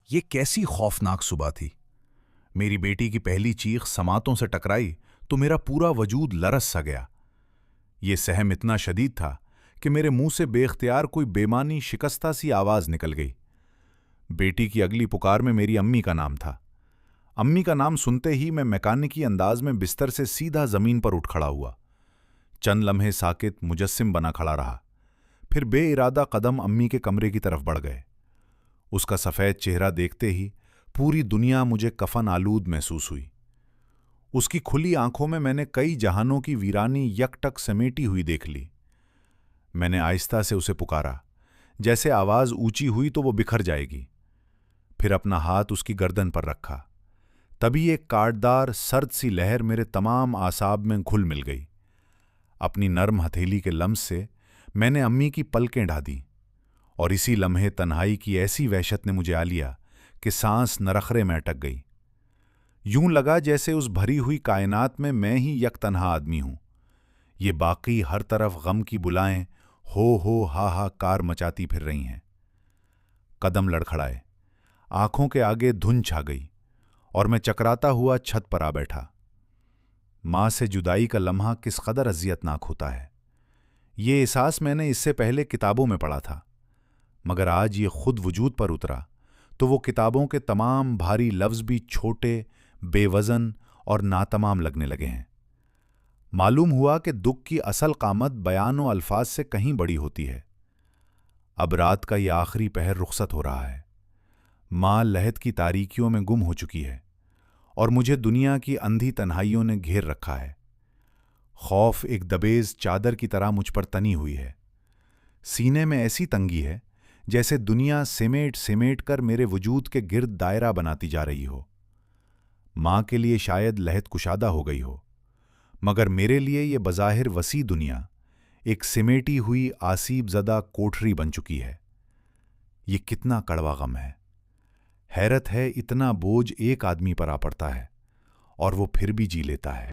یہ کیسی خوفناک صبح تھی۔ میری بیٹی کی پہلی چیخ سماعتوں سے ٹکرائی تو میرا پورا وجود لرز سا گیا۔ یہ سہم اتنا شدید تھا کہ میرے منہ سے بے اختیار کوئی بےمانی شکستہ سی آواز نکل گئی۔ بیٹی کی اگلی پکار میں میری امی کا نام تھا۔ امی کا نام سنتے ہی میں میکانکی انداز میں بستر سے سیدھا زمین پر اٹھ کھڑا ہوا۔ چند لمحے ساکت مجسم بنا کھڑا رہا، پھر بے ارادہ قدم امی کے کمرے کی طرف بڑھ گئے۔ اس کا سفید چہرہ دیکھتے ہی پوری دنیا مجھے کفن آلود محسوس ہوئی۔ اس کی کھلی آنکھوں میں نے کئی جہانوں کی ویرانی یک ٹک سمیٹی ہوئی دیکھ لی۔ میں نے آہستہ سے اسے پکارا، جیسے آواز اونچی ہوئی تو وہ بکھر جائے گی۔ پھر اپنا ہاتھ اس کی گردن پر رکھا، تبھی ایک کاٹدار سرد سی لہر میرے تمام اعصاب میں گھل مل گئی۔ اپنی نرم ہتھیلی کے لمس سے میں نے امی کی پلکیں ڈھا دیں، اور اسی لمحے تنہائی کی ایسی وحشت نے مجھے آ لیا کہ سانس نرخرے میں اٹک گئی۔ یوں لگا جیسے اس بھری ہوئی کائنات میں ہی یک تنہا آدمی ہوں۔ یہ باقی ہر طرف غم کی بلائیں ہو ہا ہا کار مچاتی پھر رہی ہیں۔ قدم لڑکھڑائے، آنکھوں کے آگے دھن چھا گئی، اور میں چکراتا ہوا چھت پر آ بیٹھا۔ ماں سے جدائی کا لمحہ کس قدر اذیتناک ہوتا ہے، یہ احساس میں نے اس سے پہلے کتابوں میں پڑھا تھا، مگر آج یہ خود وجود پر اترا تو وہ کتابوں کے تمام بھاری لفظ بھی چھوٹے، بے وزن اور ناتمام لگنے لگے ہیں۔ معلوم ہوا کہ دکھ کی اصل قامت بیان و الفاظ سے کہیں بڑی ہوتی ہے۔ اب رات کا یہ آخری پہر رخصت ہو رہا ہے۔ ماں لحد کی تاریکیوں میں گم ہو چکی ہے، اور مجھے دنیا کی اندھی تنہائیوں نے گھیر رکھا ہے۔ خوف ایک دبیز چادر کی طرح مجھ پر تنی ہوئی ہے۔ سینے میں ایسی تنگی ہے جیسے دنیا سمیٹ سمیٹ کر میرے وجود کے گرد دائرہ بناتی جا رہی ہو۔ ماں کے لیے شاید لحد کشادہ ہو گئی ہو، مگر میرے لیے یہ بظاہر وسیع دنیا ایک سمیٹی ہوئی آسیب زدہ کوٹھری بن چکی ہے۔ یہ کتنا کڑوا غم ہے۔ حیرت ہے اتنا بوجھ ایک آدمی پر آ پڑتا ہے، اور وہ پھر بھی جی لیتا ہے۔